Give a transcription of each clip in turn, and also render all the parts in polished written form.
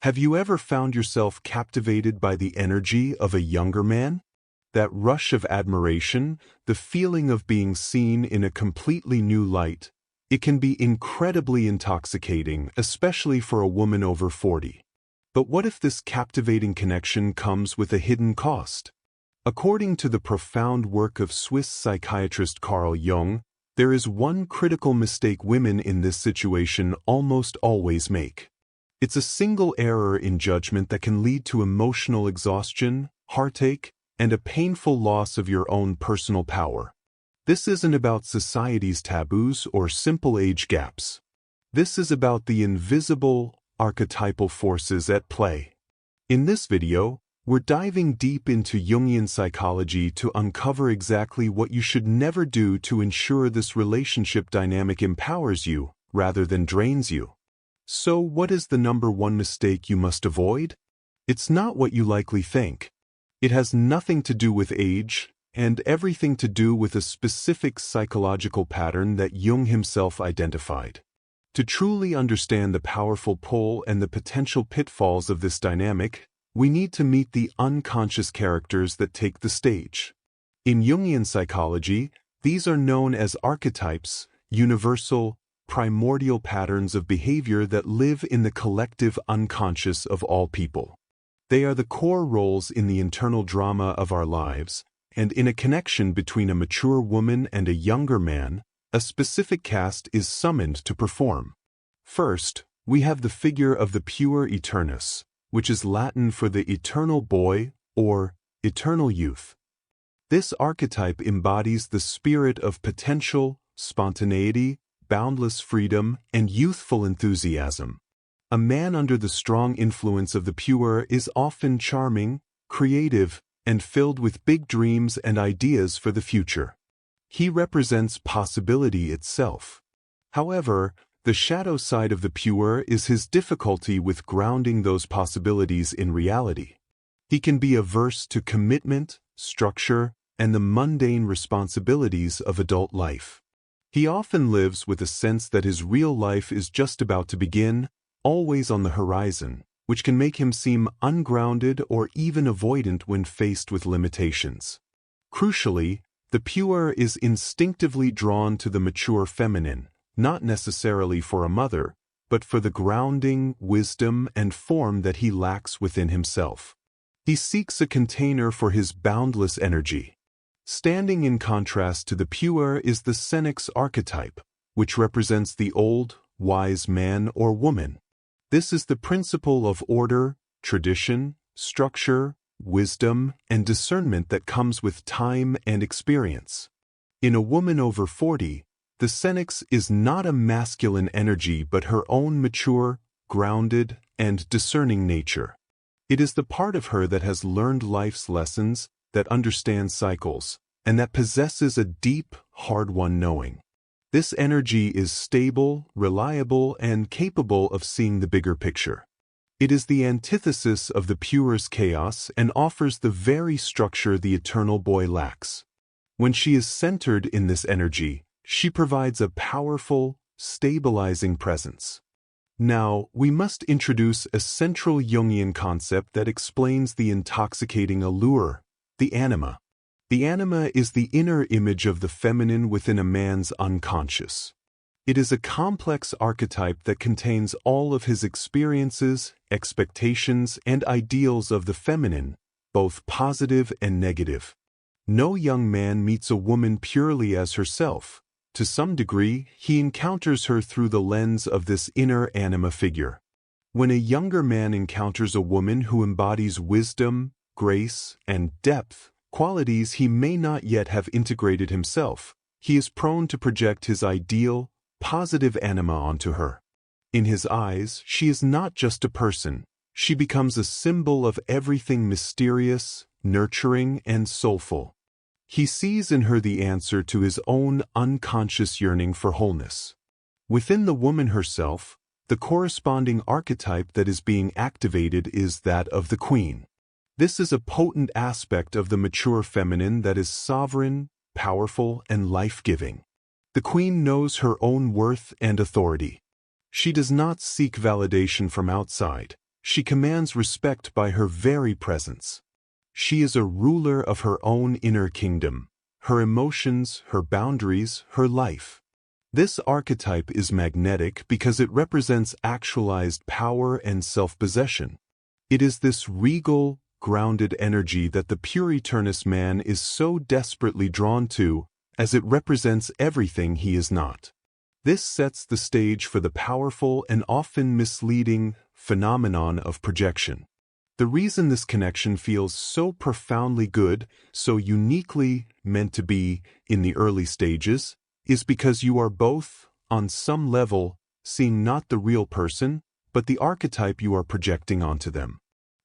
Have you ever found yourself captivated by the energy of a younger man? That rush of admiration, the feeling of being seen in a completely new light, it can be incredibly intoxicating, especially for a woman over 40. But what if this captivating connection comes with a hidden cost? According to the profound work of Swiss psychiatrist Carl Jung, there is one critical mistake women in this situation almost always make. It's a single error in judgment that can lead to emotional exhaustion, heartache, and a painful loss of your own personal power. This isn't about society's taboos or simple age gaps. This is about the invisible, archetypal forces at play. In this video, we're diving deep into Jungian psychology to uncover exactly what you should never do to ensure this relationship dynamic empowers you rather than drains you. So, what is the number one mistake you must avoid? It's not what you likely think. It has nothing to do with age, and everything to do with a specific psychological pattern that Jung himself identified. To truly understand the powerful pull and the potential pitfalls of this dynamic, we need to meet the unconscious characters that take the stage. In Jungian psychology, these are known as archetypes, universal, primordial patterns of behavior that live in the collective unconscious of all people. They are the core roles in the internal drama of our lives, and in a connection between a mature woman and a younger man, a specific cast is summoned to perform. First, we have the figure of the puer aeternus, which is Latin for the eternal boy or eternal youth. This archetype embodies the spirit of potential, spontaneity, boundless freedom, and youthful enthusiasm. A man under the strong influence of the puer is often charming, creative, and filled with big dreams and ideas for the future. He represents possibility itself. However, the shadow side of the puer is his difficulty with grounding those possibilities in reality. He can be averse to commitment, structure, and the mundane responsibilities of adult life. He often lives with a sense that his real life is just about to begin, always on the horizon, which can make him seem ungrounded or even avoidant when faced with limitations. Crucially, the puer is instinctively drawn to the mature feminine, not necessarily for a mother, but for the grounding, wisdom, and form that he lacks within himself. He seeks a container for his boundless energy. Standing in contrast to the puer is the senex archetype, which represents the old, wise man or woman. This is the principle of order, tradition, structure, wisdom, and discernment that comes with time and experience. In a woman over 40, the senex is not a masculine energy but her own mature, grounded, and discerning nature. It is the part of her that has learned life's lessons, that understands cycles, and that possesses a deep, hard-won knowing. This energy is stable, reliable, and capable of seeing the bigger picture. It is the antithesis of the puer's chaos and offers the very structure the eternal boy lacks. When she is centered in this energy, she provides a powerful, stabilizing presence. Now, we must introduce a central Jungian concept that explains the intoxicating allure, the anima. The anima is the inner image of the feminine within a man's unconscious. It is a complex archetype that contains all of his experiences, expectations, and ideals of the feminine, both positive and negative. No young man meets a woman purely as herself. To some degree, he encounters her through the lens of this inner anima figure. When a younger man encounters a woman who embodies wisdom, grace, and depth, qualities he may not yet have integrated himself, he is prone to project his ideal, positive anima onto her. In his eyes, she is not just a person. She becomes a symbol of everything mysterious, nurturing, and soulful. He sees in her the answer to his own unconscious yearning for wholeness. Within the woman herself, the corresponding archetype that is being activated is that of the queen. This is a potent aspect of the mature feminine that is sovereign, powerful, and life-giving. The queen knows her own worth and authority. She does not seek validation from outside. She commands respect by her very presence. She is a ruler of her own inner kingdom, her emotions, her boundaries, her life. This archetype is magnetic because it represents actualized power and self-possession. It is this regal, grounded energy that the pure Eternus man is so desperately drawn to, as it represents everything he is not. This sets the stage for the powerful and often misleading phenomenon of projection. The reason this connection feels so profoundly good, so uniquely meant to be in the early stages, is because you are both, on some level, seeing not the real person, but the archetype you are projecting onto them.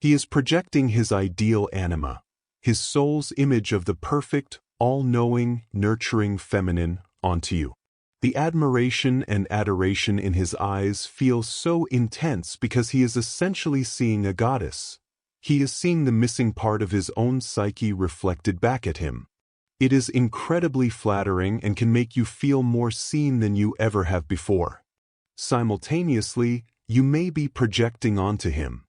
He is projecting his ideal anima, his soul's image of the perfect, all-knowing, nurturing feminine, onto you. The admiration and adoration in his eyes feel so intense because he is essentially seeing a goddess. He is seeing the missing part of his own psyche reflected back at him. It is incredibly flattering and can make you feel more seen than you ever have before. Simultaneously, you may be projecting onto him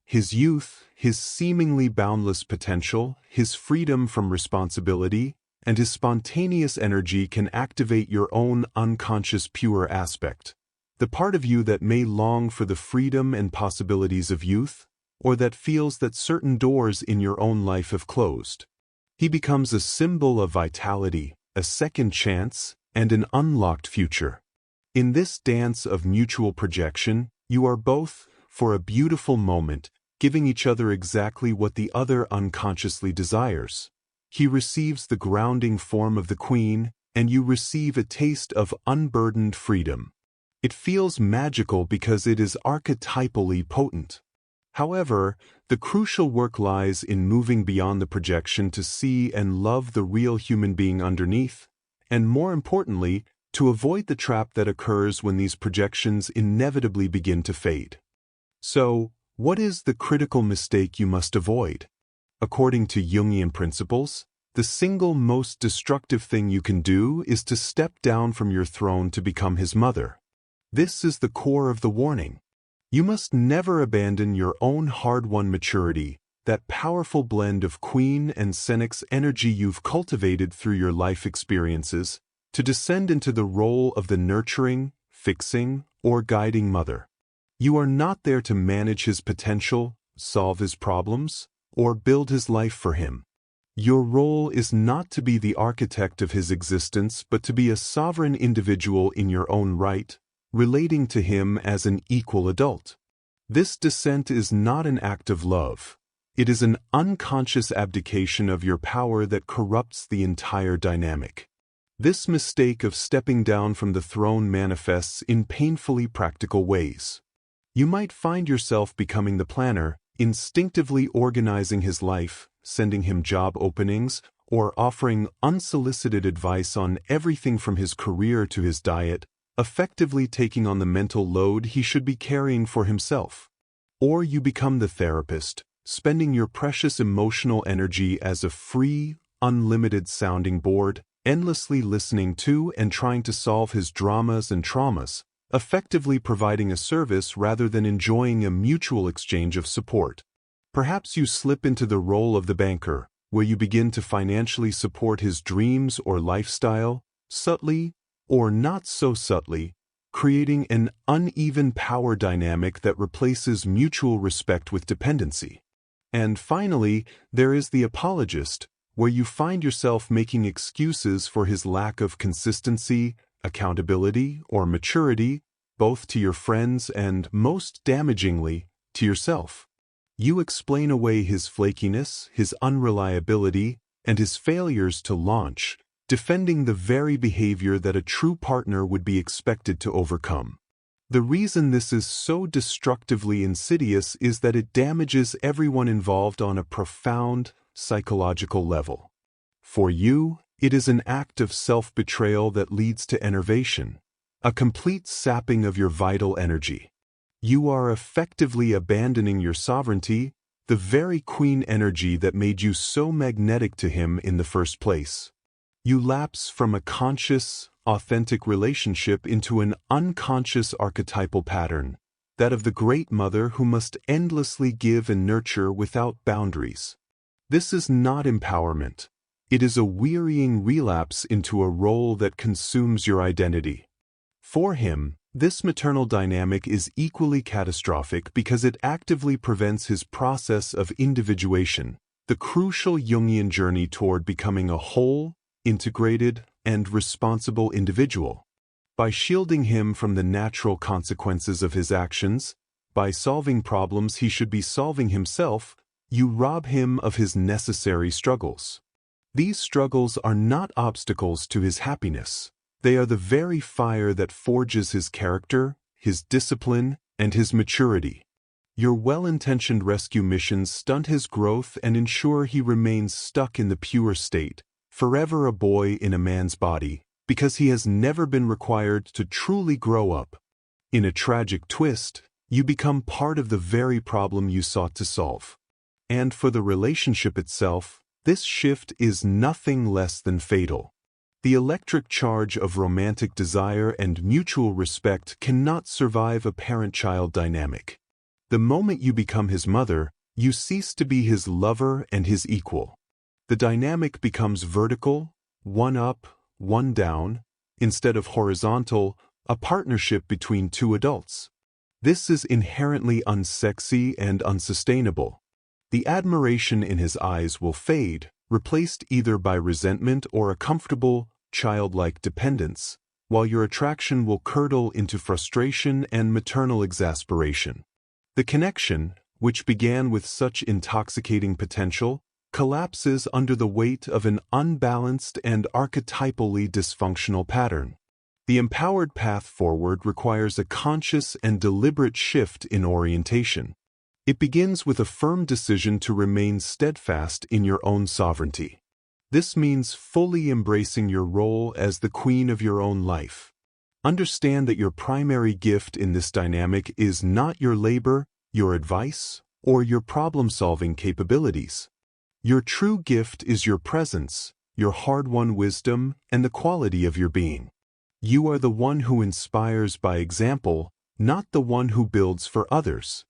his youth, his seemingly boundless potential, his freedom from responsibility, and his spontaneous energy can activate your own unconscious pure aspect. The part of you that may long for the freedom and possibilities of youth, or that feels that certain doors in your own life have closed. He becomes a symbol of vitality, a second chance, and an unlocked future. In this dance of mutual projection, you are both, for a beautiful moment, giving each other exactly what the other unconsciously desires. He receives the grounding form of the queen, and you receive a taste of unburdened freedom. It feels magical because it is archetypally potent. However, the crucial work lies in moving beyond the projection to see and love the real human being underneath, and more importantly, to avoid the trap that occurs when these projections inevitably begin to fade. So, what is the critical mistake you must avoid? According to Jungian principles, the single most destructive thing you can do is to step down from your throne to become his mother. This is the core of the warning. You must never abandon your own hard-won maturity, that powerful blend of queen and senex energy you've cultivated through your life experiences, to descend into the role of the nurturing, fixing, or guiding mother. You are not there to manage his potential, solve his problems, or build his life for him. Your role is not to be the architect of his existence, but to be a sovereign individual in your own right, relating to him as an equal adult. This descent is not an act of love. It is an unconscious abdication of your power that corrupts the entire dynamic. This mistake of stepping down from the throne manifests in painfully practical ways. You might find yourself becoming the planner, instinctively organizing his life, sending him job openings, or offering unsolicited advice on everything from his career to his diet, effectively taking on the mental load he should be carrying for himself. Or you become the therapist, spending your precious emotional energy as a free, unlimited sounding board, endlessly listening to and trying to solve his dramas and traumas, effectively providing a service rather than enjoying a mutual exchange of support. Perhaps you slip into the role of the banker, where you begin to financially support his dreams or lifestyle, subtly, or not so subtly, creating an uneven power dynamic that replaces mutual respect with dependency. And finally, there is the apologist, where you find yourself making excuses for his lack of consistency, accountability, or maturity, both to your friends and, most damagingly, to yourself. You explain away his flakiness, his unreliability, and his failures to launch, defending the very behavior that a true partner would be expected to overcome. The reason this is so destructively insidious is that it damages everyone involved on a profound psychological level. For you, it is an act of self-betrayal that leads to enervation, a complete sapping of your vital energy. You are effectively abandoning your sovereignty, the very queen energy that made you so magnetic to him in the first place. You lapse from a conscious, authentic relationship into an unconscious archetypal pattern, that of the great mother who must endlessly give and nurture without boundaries. This is not empowerment. It is a wearying relapse into a role that consumes your identity. For him, this maternal dynamic is equally catastrophic because it actively prevents his process of individuation, the crucial Jungian journey toward becoming a whole, integrated, and responsible individual. By shielding him from the natural consequences of his actions, by solving problems he should be solving himself, you rob him of his necessary struggles. These struggles are not obstacles to his happiness. They are the very fire that forges his character, his discipline, and his maturity. Your well-intentioned rescue missions stunt his growth and ensure he remains stuck in the pure state, forever a boy in a man's body, because he has never been required to truly grow up. In a tragic twist, you become part of the very problem you sought to solve. And for the relationship itself, this shift is nothing less than fatal. The electric charge of romantic desire and mutual respect cannot survive a parent-child dynamic. The moment you become his mother, you cease to be his lover and his equal. The dynamic becomes vertical, one up, one down, instead of horizontal, a partnership between two adults. This is inherently unsexy and unsustainable. The admiration in his eyes will fade, replaced either by resentment or a comfortable, childlike dependence, while your attraction will curdle into frustration and maternal exasperation. The connection, which began with such intoxicating potential, collapses under the weight of an unbalanced and archetypally dysfunctional pattern. The empowered path forward requires a conscious and deliberate shift in orientation. It begins with a firm decision to remain steadfast in your own sovereignty. This means fully embracing your role as the queen of your own life. Understand that your primary gift in this dynamic is not your labor, your advice, or your problem-solving capabilities. Your true gift is your presence, your hard-won wisdom, and the quality of your being. You are the one who inspires by example, not the one who builds for others.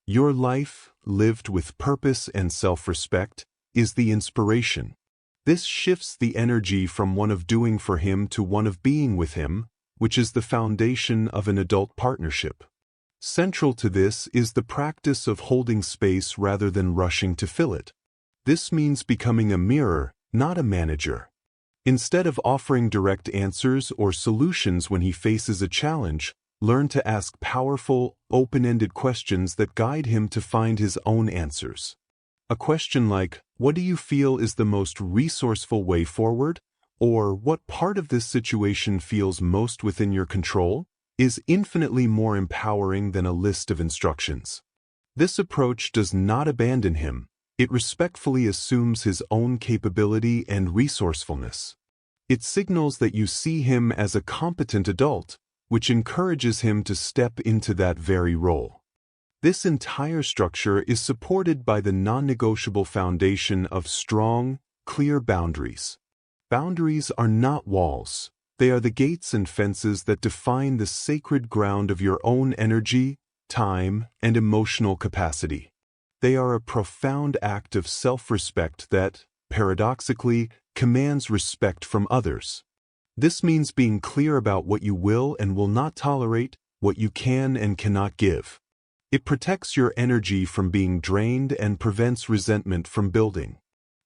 Your life, lived with purpose and self-respect, is the inspiration. This shifts the energy from one of doing for him to one of being with him, which is the foundation of an adult partnership. Central to this is the practice of holding space rather than rushing to fill it. This means becoming a mirror, not a manager. Instead of offering direct answers or solutions when he faces a challenge, learn to ask powerful, open-ended questions that guide him to find his own answers. A question like, "What do you feel is the most resourceful way forward?" or "What part of this situation feels most within your control?" is infinitely more empowering than a list of instructions. This approach does not abandon him. It respectfully assumes his own capability and resourcefulness. It signals that you see him as a competent adult, which encourages him to step into that very role. This entire structure is supported by the non-negotiable foundation of strong, clear boundaries. Boundaries are not walls. They are the gates and fences that define the sacred ground of your own energy, time, and emotional capacity. They are a profound act of self-respect that, paradoxically, commands respect from others. This means being clear about what you will and will not tolerate, what you can and cannot give. It protects your energy from being drained and prevents resentment from building.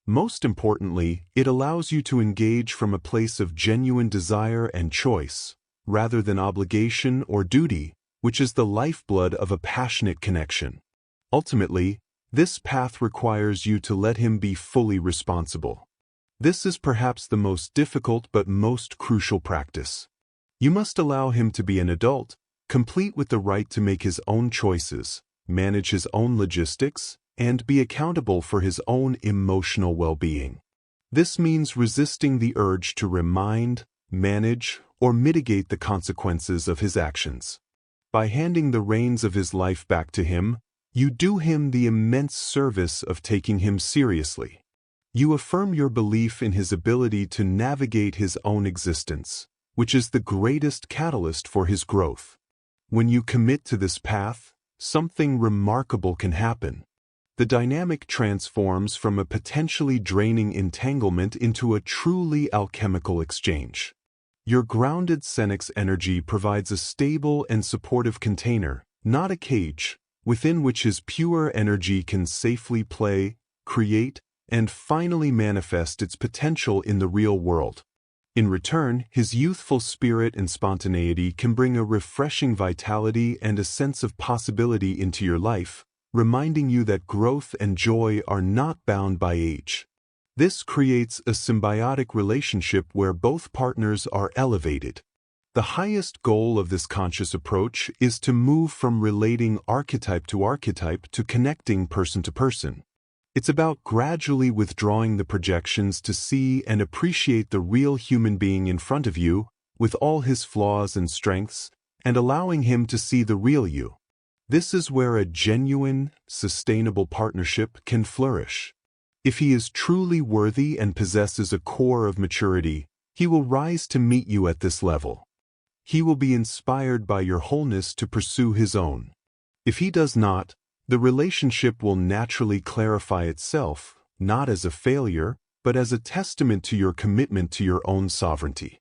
Most importantly, it allows you to engage from a place of genuine desire and choice, rather than obligation or duty, which is the lifeblood of a passionate connection. Ultimately, this path requires you to let him be fully responsible. This is perhaps the most difficult but most crucial practice. You must allow him to be an adult, complete with the right to make his own choices, manage his own logistics, and be accountable for his own emotional well-being. This means resisting the urge to remind, manage, or mitigate the consequences of his actions. By handing the reins of his life back to him, you do him the immense service of taking him seriously. You affirm your belief in his ability to navigate his own existence, which is the greatest catalyst for his growth. When you commit to this path, something remarkable can happen. The dynamic transforms from a potentially draining entanglement into a truly alchemical exchange. Your grounded Senex energy provides a stable and supportive container, not a cage, within which his pure energy can safely play, create, and finally manifest its potential in the real world. In return, his youthful spirit and spontaneity can bring a refreshing vitality and a sense of possibility into your life, reminding you that growth and joy are not bound by age. This creates a symbiotic relationship where both partners are elevated. The highest goal of this conscious approach is to move from relating archetype to connecting person to person. It's about gradually withdrawing the projections to see and appreciate the real human being in front of you, with all his flaws and strengths, and allowing him to see the real you. This is where a genuine, sustainable partnership can flourish. If he is truly worthy and possesses a core of maturity, he will rise to meet you at this level. He will be inspired by your wholeness to pursue his own. If he does not, the relationship will naturally clarify itself, not as a failure, but as a testament to your commitment to your own sovereignty.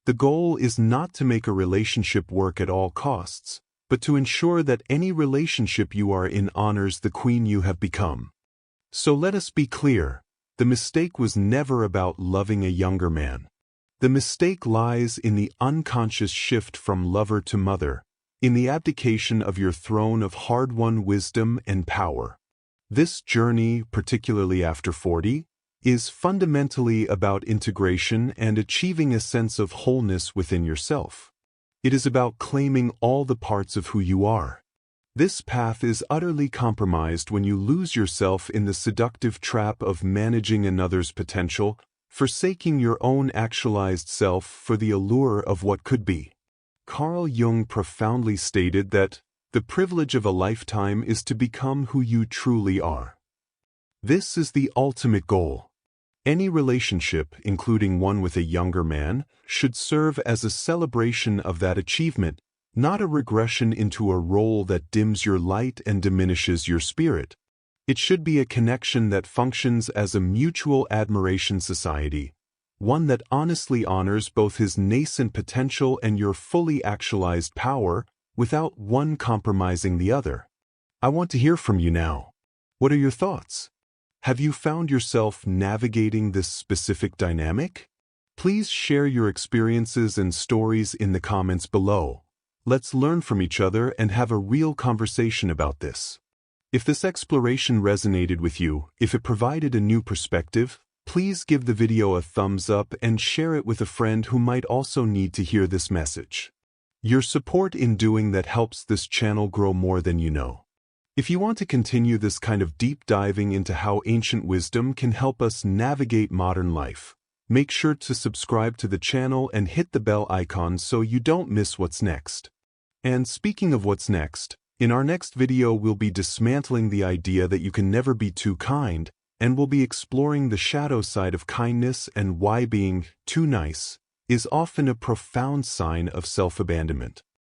The goal is not to make a relationship work at all costs, but to ensure that any relationship you are in honors the queen you have become. So let us be clear, the mistake was never about loving a younger man. The mistake lies in the unconscious shift from lover to mother, in the abdication of your throne of hard-won wisdom and power. This journey, particularly after 40, is fundamentally about integration and achieving a sense of wholeness within yourself. It is about claiming all the parts of who you are. This path is utterly compromised when you lose yourself in the seductive trap of managing another's potential, forsaking your own actualized self for the allure of what could be. Carl Jung profoundly stated that the privilege of a lifetime is to become who you truly are. This is the ultimate goal. Any relationship, including one with a younger man, should serve as a celebration of that achievement, not a regression into a role that dims your light and diminishes your spirit. It should be a connection that functions as a mutual admiration society, one that honestly honors both his nascent potential and your fully actualized power, without one compromising the other. I want to hear from you now. What are your thoughts? Have you found yourself navigating this specific dynamic? Please share your experiences and stories in the comments below. Let's learn from each other and have a real conversation about this. If this exploration resonated with you, if it provided a new perspective, please give the video a thumbs up and share it with a friend who might also need to hear this message. Your support in doing that helps this channel grow more than you know. If you want to continue this kind of deep diving into how ancient wisdom can help us navigate modern life, make sure to subscribe to the channel and hit the bell icon so you don't miss what's next. And speaking of what's next, in our next video we'll be dismantling the idea that you can never be too kind, and we'll be exploring the shadow side of kindness and why being too nice is often a profound sign of self-abandonment.